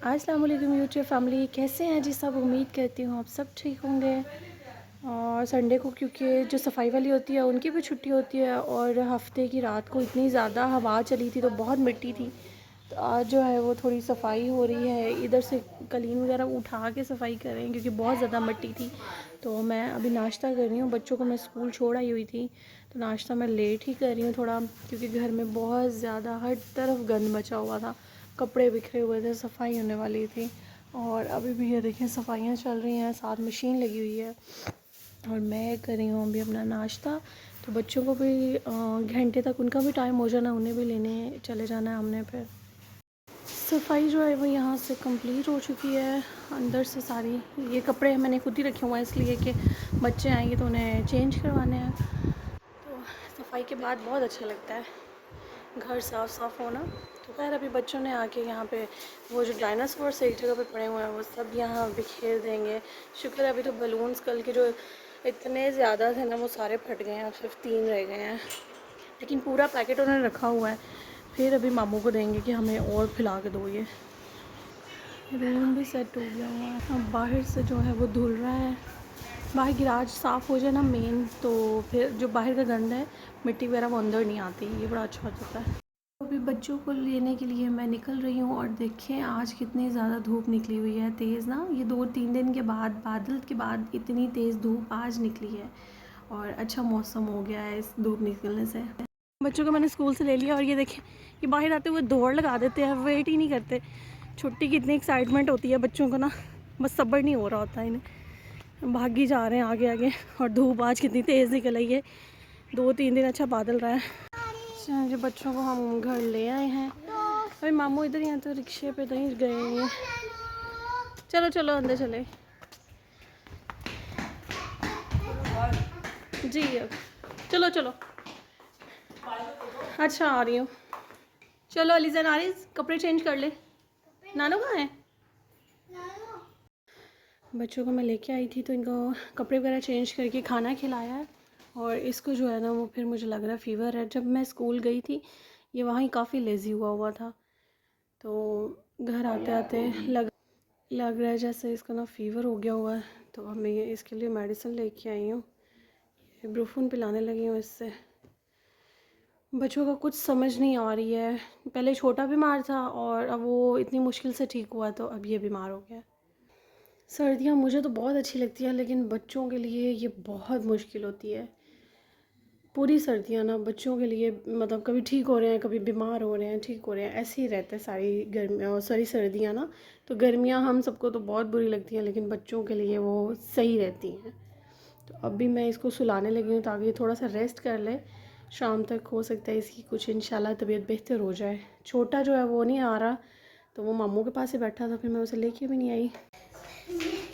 अस्सलाम वालेकुम YouTube family, कैसे हैं जी सब। उम्मीद करती हूँ आप सब ठीक होंगे। और संडे को क्योंकि जो सफाई वाली होती है उनकी भी छुट्टी होती है, और हफ्ते की रात को इतनी ज़्यादा हवा चली थी तो बहुत मिट्टी थी। तो आज जो है वो थोड़ी सफाई हो रही है, इधर से कलीन वगैरह उठा के सफाई कर रहे हैं क्योंकि बहुत ज़्यादा मिट्टी थी। तो मैं अभी नाश्ता कर रही हूँ, बच्चों को मैं स्कूल छोड़ आई हुई थी तो नाश्ता मैं लेट ही कर रही हूँ थोड़ा, क्योंकि घर में बहुत ज़्यादा हर तरफ गंद मचा हुआ था, कपड़े बिखरे हुए थे, सफाई होने वाली थी। और अभी भी ये देखें सफाइयाँ चल रही हैं, साथ मशीन लगी हुई है और मैं कर रही हूँ अभी अपना नाश्ता। तो बच्चों को भी घंटे तक उनका भी टाइम हो जाना, उन्हें भी लेने चले जाना है हमने। फिर सफाई जो है वो यहाँ से कंप्लीट हो चुकी है, अंदर से सारी। ये कपड़े मैंने खुद ही रखे हुए हैं इसलिए कि बच्चे आएंगे तो उन्हें चेंज करवाने हैं। तो सफाई के बाद बहुत अच्छा लगता है घर साफ़ साफ़ होना। तो खैर अभी बच्चों ने आके यहाँ पे वो जो डायनासोर्स एक जगह पे पड़े हुए हैं वो सब यहाँ बिखेर देंगे। शुक्र है अभी तो बलून्स कल के जो इतने ज़्यादा थे ना वो सारे फट गए हैं, अब सिर्फ 3 रह गए हैं, लेकिन पूरा पैकेट उन्होंने रखा हुआ है। फिर अभी मामू को देंगे कि हमें और फैला के दो। ये रूम भी सेट हो गया हुआ है, अब बाहर से जो है वो धुल रहा है। बाहर गिराज साफ़ हो जाए ना मेन, तो फिर जो बाहर का गंद है मिट्टी वगैरह वो अंदर नहीं आती, ये बड़ा अच्छा हो जाता है। अभी बच्चों को लेने के लिए मैं निकल रही हूँ और देखें आज कितनी ज़्यादा धूप निकली हुई है तेज़ ना। ये 2-3 दिन के बाद, बादल के बाद इतनी तेज़ धूप आज निकली है और अच्छा मौसम हो गया है इस धूप निकलने से। बच्चों को मैंने स्कूल से ले लिया और ये देखें ये बाहर आते हुए दौड़ लगा देते हैं, वेट ही नहीं करते। छुट्टी की इतनी एक्साइटमेंट होती है बच्चों को ना, बस सब्र नहीं हो रहा होता इन्हें, भागी जा रहे हैं आगे आगे। और धूप आज कितनी तेज़ निकल आई है, 2-3 दिन अच्छा बादल रहा है। जो बच्चों को हम घर ले आए हैं, अभी मामू इधर ही हैं तो रिक्शे पे कहीं गए हैं। चलो चलो अंदर चले जी, अब चलो चलो। अच्छा आ रही हूँ, चलो अलीज़न आ रही, कपड़े चेंज कर ले। नानू कहाँ है? बच्चों को मैं लेके आई थी तो इनको कपड़े वगैरह चेंज करके खाना खिलाया है। और इसको जो है ना वो फिर मुझे लग रहा है फ़ीवर है। जब मैं स्कूल गई थी ये वहाँ ही काफ़ी लेज़ी हुआ था, तो घर आते आते लग रहा है जैसे इसको ना फ़ीवर हो गया हुआ है। तो अब मैं ये इसके लिए मेडिसिन लेके आई हूँ, इब्रूफिन पिलाने लगी हूँ इससे। बच्चों का कुछ समझ नहीं आ रही है, पहले छोटा बीमार था और अब वो इतनी मुश्किल से ठीक हुआ तो अब ये बीमार हो गया। सर्दियाँ मुझे तो बहुत अच्छी लगती हैं लेकिन बच्चों के लिए ये बहुत मुश्किल होती है। पूरी सर्दियाँ ना बच्चों के लिए मतलब कभी ठीक हो रहे हैं, कभी बीमार हो रहे हैं, ठीक हो रहे हैं, ऐसे ही रहते हैं सारी गर्मियाँ सारी सर्दियाँ ना। तो गर्मियाँ हम सबको तो बहुत बुरी लगती हैं लेकिन बच्चों के लिए वो सही रहती हैं। तो अब भी मैं इसको सुलाने लगी हूँ ताकि ये थोड़ा सा रेस्ट कर ले, शाम तक हो सकता है इसकी कुछ इंशाल्लाह तबीयत बेहतर हो जाए। छोटा जो है वो नहीं आ रहा, तो वो मामू के पास ही बैठा था, फिर मैं उसे लेके भी नहीं आई।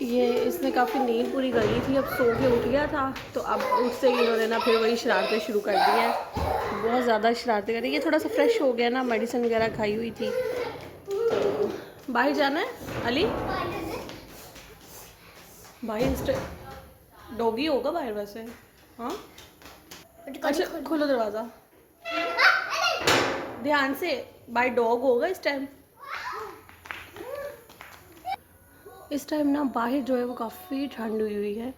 ये इसने काफ़ी नींद पूरी कर ली थी, अब सो के उठ गया था तो अब उससे इन्होंने ना फिर वही शरारतें शुरू कर दी हैं, बहुत ज़्यादा शरारतें कर रही है। ये थोड़ा सा फ्रेश हो गया ना, मेडिसिन वगैरह खाई हुई थी। तो बाहर जाना है अली, बाहर डॉगी होगा बाहर वैसे। हाँ अच्छा खोलो दरवाज़ा ध्यान से, बाय डॉग होगा इस टाइम। इस टाइम ना बाहर जो है वो काफ़ी ठंड हुई हुई है,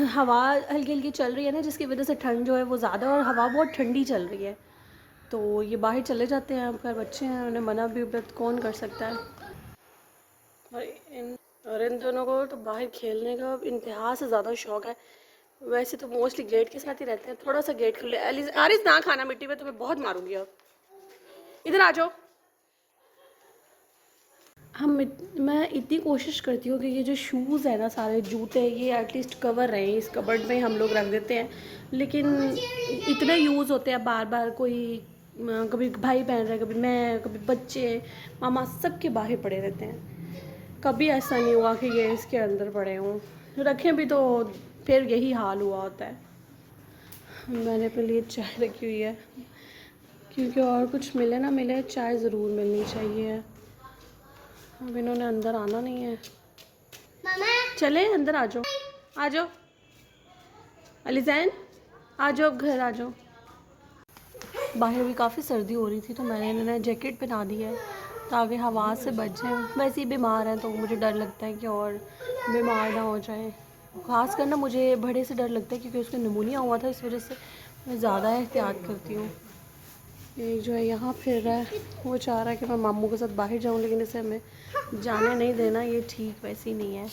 हवा हल्की हल्की चल रही है ना, जिसकी वजह से ठंड जो है वो ज़्यादा, और हवा बहुत ठंडी चल रही है। तो ये बाहर चले जाते हैं, अब खैर बच्चे हैं उन्हें मना भी कौन कर सकता है। और इन दोनों को तो बाहर खेलने का इंतहा से ज़्यादा शौक है। वैसे तो मोस्टली गेट के साथ ही रहते हैं, थोड़ा सा गेट खुले। आरिस ना खाना मिट्टी में, तुम्हें बहुत मारूंगी अब, इधर आ जाओ। मैं इतनी कोशिश करती हूँ कि ये जो शूज़ है ना, सारे जूते, ये एटलीस्ट कवर रहें, इस कबर्ड में हम लोग रख देते हैं, लेकिन इतने यूज़ होते हैं बार बार। कोई कभी भाई बहन रहे, कभी मैं, कभी बच्चे, मामा, सब के बाहर पड़े रहते हैं। कभी ऐसा नहीं हुआ कि ये इसके अंदर पड़े हों, रखें भी तो फिर यही हाल हुआ होता है। मैंने अपने लिए चाय रखी हुई है क्योंकि और कुछ मिले ना मिले चाय ज़रूर मिलनी चाहिए। अब इन्होंने अंदर आना नहीं है, चले अंदर आ जाओ, आ जाओ अलीज़ैन, आ जाओ घर आ जाओ। बाहर भी काफ़ी सर्दी हो रही थी तो मैंने इन्हें जैकेट पहना दी है ताकि हवा से बच जाए। वैसे ही बीमार हैं तो मुझे डर लगता है कि और बीमार ना हो जाए। ख़ास कर ना मुझे बड़े से डर लगता है क्योंकि उसको निमोनिया हुआ था, इस वजह से मैं ज़्यादा एहतियात करती हूँ। ये जो है यहाँ फिर रहा है, वो चाह रहा है कि मैं मामू के साथ बाहर जाऊँ, लेकिन इसे हमें जाने नहीं देना, ये ठीक वैसे ही नहीं है।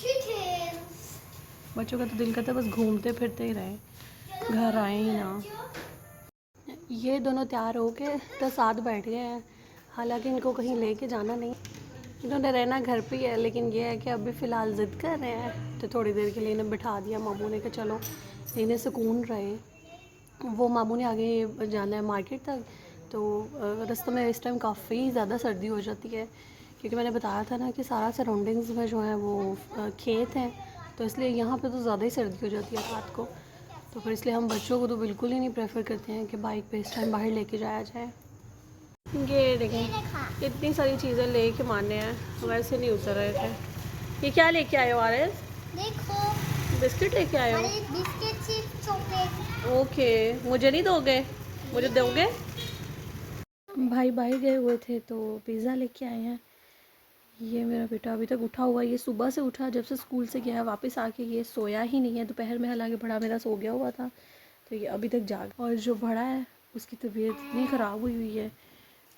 बच्चों का तो दिल करता है बस घूमते फिरते ही रहे, घर आए ही ना। ये दोनों तैयार हो के तो साथ बैठ गए हैं, हालांकि इनको कहीं लेके जाना नहीं, इन्होंने रहना घर पे ही है। लेकिन ये है कि अभी फ़िलहाल ज़िद कर रहे हैं, तो थोड़ी देर के लिए इन्हें बिठा दिया मामू ने कि चलो इन्हें सुकून रहे। वो मामू ने आगे जाना है मार्केट तक, तो रास्ते में इस टाइम काफ़ी ज़्यादा सर्दी हो जाती है, क्योंकि मैंने बताया था ना कि सारा सराउंडिंग्स में जो है वो खेत हैं, तो इसलिए यहाँ पे तो ज़्यादा ही सर्दी हो जाती है रात को। तो फिर इसलिए हम बच्चों को तो बिल्कुल ही नहीं प्रेफर करते हैं कि बाइक पे इस टाइम बाहर लेके जाया जाए। ये देखें इतनी सारी चीज़ें ले के मारने हैं, वैसे नहीं उतर रहे थे। ये क्या लेके आए हो आरएस? देखो बिस्किट लेके आए हो? Biscuit chips chocolate. ओके, मुझे नहीं दोगे? मुझे दोगे? भाई बाहर गए हुए थे तो पिज़्ज़ा लेके आए हैं। ये मेरा बेटा अभी तक उठा हुआ है, ये सुबह से उठा, जब से स्कूल से गया है वापस आके ये सोया ही नहीं है दोपहर में। हालांकि बड़ा मेरा सो गया हुआ था, तो ये अभी तक जाग। और जो बड़ा है उसकी तबीयत इतनी ख़राब हुई हुई है,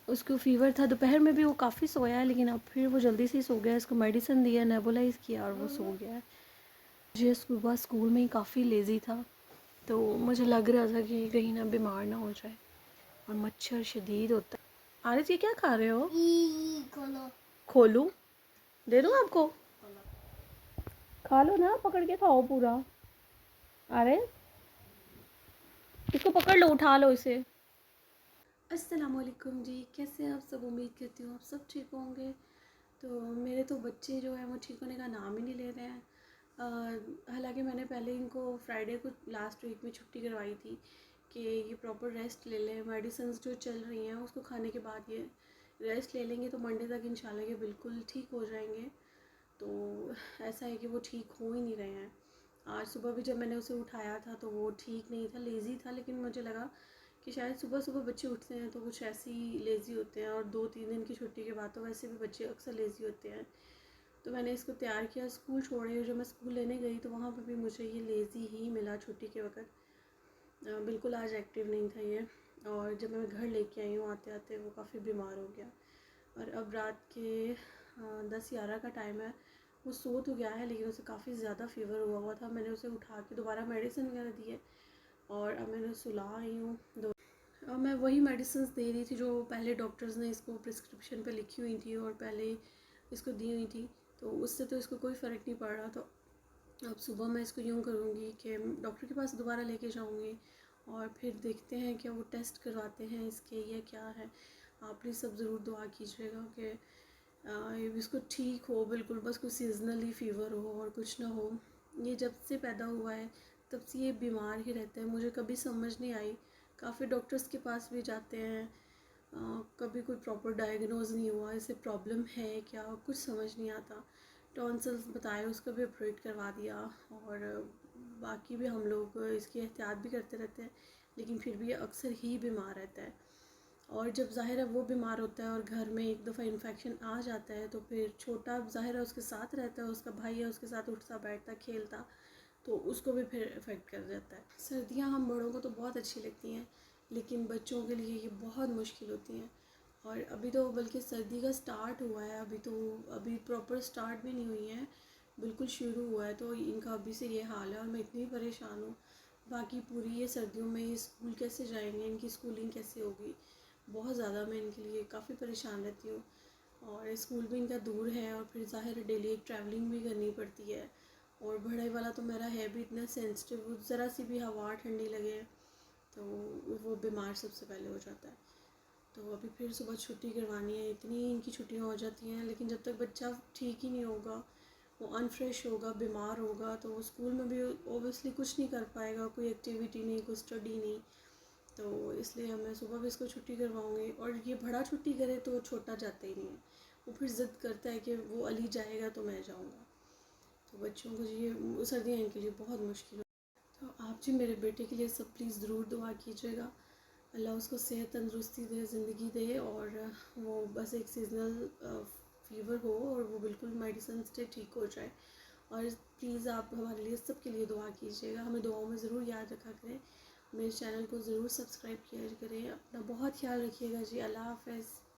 उसको फ़ीवर था दोपहर में भी, वो काफ़ी सोया है, लेकिन अब फिर वो जल्दी से ही सो गया। इसको मेडिसिन दिया, नेबुलाइज़ किया और वो सो गया है। मुझे सुबह स्कूल में ही काफ़ी लेज़ी था, तो मुझे लग रहा था कि कहीं ना बीमार ना हो जाए, और मच्छर शदीद होता है। आरिस ये क्या खा रहे हो? खोलो। खोलूं? दे दूं आपको? खा लो ना, पकड़ के खाओ पूरा। अरे इसको पकड़ लो, उठा लो इसे। अस्सलामुअलैकुम जी, कैसे हैं आप सब? उम्मीद करती हूँ आप सब ठीक होंगे। तो मेरे तो बच्चे जो है वो ठीक होने का नाम ही नहीं ले रहे हैं। हालांकि मैंने पहले इनको फ्राइडे को लास्ट वीक में छुट्टी करवाई थी कि ये प्रॉपर रेस्ट ले लें, मेडिसिन जो चल रही हैं उसको खाने के बाद ये रेस्ट ले लेंगे, तो मंडे तक इंशाल्लाह ये बिल्कुल ठीक हो जाएंगे। तो ऐसा है कि वो ठीक हो ही नहीं रहे हैं। आज सुबह भी जब मैंने उसे उठाया था तो वो ठीक नहीं था, लेज़ी था, लेकिन मुझे लगा कि शायद सुबह सुबह बच्चे उठते हैं तो कुछ ऐसे ही लेज़ी होते हैं, और 2-3 दिन की छुट्टी के बाद तो वैसे भी बच्चे अक्सर लेज़ी होते हैं। तो मैंने इसको तैयार किया, स्कूल छोड़े, जब मैं स्कूल लेने गई तो वहाँ पर भी मुझे ये लेज़ी ही मिला छुट्टी के वक्त। बिल्कुल आज एक्टिव नहीं था ये। और जब मैं घर लेके आई हूँ आते आते वो काफ़ी बीमार हो गया, और अब रात के 10-11 का टाइम है। वो सो तो गया है, लेकिन उसे काफ़ी ज़्यादा फ़ीवर हुआ हुआ था। मैंने उसे उठा के दोबारा मेडिसिन वगैरह दी है, और अब मैंने सुला आई हूँ। अब मैं वही मेडिसिन दे रही थी जो पहले डॉक्टर्स ने इसको प्रिस्क्रिप्शन पे लिखी हुई थी और पहले इसको दी हुई थी, तो उससे तो इसको कोई फ़र्क नहीं पड़ रहा। तो अब सुबह मैं इसको यूँ करूँगी कि डॉक्टर के पास दोबारा लेके जाऊँगी, और फिर देखते हैं कि वो टेस्ट करवाते हैं इसके, ये क्या है। आप प्लीज़ सब ज़रूर दुआ कीजिएगा कि इसको ठीक हो बिल्कुल, बस कोई सीजनली फ़ीवर हो और कुछ ना हो। ये जब से पैदा हुआ है तब से ये बीमार ही रहता है, मुझे कभी समझ नहीं आई। काफ़ी डॉक्टर्स के पास भी जाते हैं, कभी कोई प्रॉपर डायग्नोज नहीं हुआ इसे प्रॉब्लम है क्या, कुछ समझ नहीं आता। टॉन्सिल्स बताए, उसका भी ऑपरेट करवा दिया, और बाकी भी हम लोग इसकी एहतियात भी करते रहते हैं, लेकिन फिर भी ये अक्सर ही बीमार रहता है। और जब ज़ाहिर है वो बीमार होता है और घर में एक दफ़ा इन्फेक्शन आ जाता है, तो फिर छोटा ज़ाहिर है उसके साथ रहता है, उसका भाई है उसके साथ उठता बैठता खेलता, तो उसको भी फिर इफ़ेक्ट कर जाता है। सर्दियाँ हम बड़ों को तो बहुत अच्छी लगती हैं, लेकिन बच्चों के लिए ये बहुत मुश्किल होती हैं। और अभी तो बल्कि सर्दी का स्टार्ट हुआ है, अभी प्रॉपर स्टार्ट भी नहीं हुई है, बिल्कुल शुरू हुआ है, तो इनका अभी से ये हाल है, और मैं इतनी परेशान हूँ। बाकी पूरी ये सर्दियों में ये स्कूल कैसे जाएंगे, इनकी स्कूलिंग कैसे होगी, बहुत ज़्यादा मैं इनके लिए काफ़ी परेशान रहती हूँ। और स्कूल भी इनका दूर है, और फिर ज़ाहिर है डेली एक ट्रैवलिंग भी करनी पड़ती है। और बड़े वाला तो मेरा है भी इतना सेंसिटिव, ज़रा सी भी हवा ठंडी लगे तो वो बीमार सबसे पहले हो जाता है। तो अभी फिर सुबह छुट्टी करवानी है, इतनी इनकी छुट्टियाँ हो जाती हैं, लेकिन जब तक बच्चा ठीक ही नहीं होगा, वो अनफ्रेश होगा, बीमार होगा, तो वो स्कूल में भी ओबियसली कुछ नहीं कर पाएगा, कोई एक्टिविटी नहीं, कोई स्टडी नहीं। तो इसलिए मैं सुबह भी इसको छुट्टी करवाऊँगी। और ये बड़ा छुट्टी करे तो छोटा जाता ही नहीं है, वो फिर ज़िद करता है कि वो अली जाएगा तो मैं जाऊँगा। तो बच्चों को ये सर्दियाँ इनके लिए बहुत मुश्किल है। तो आप जी मेरे बेटे के लिए सब प्लीज़ ज़रूर दुआ कीजिएगा। अल्लाह उसको सेहत तंदुरुस्ती दे, ज़िंदगी दे, और वो बस एक सीज़नल फ़ीवर हो और वो बिल्कुल मेडिसिन से ठीक हो जाए। और प्लीज़ आप हमारे लिए सब के लिए दुआ कीजिएगा, हमें दुआओं में ज़रूर याद रखा करें। मेरे चैनल को ज़रूर सब्सक्राइब किया करें। अपना बहुत ख्याल रखिएगा जी। अल्लाह हाफ़िज़।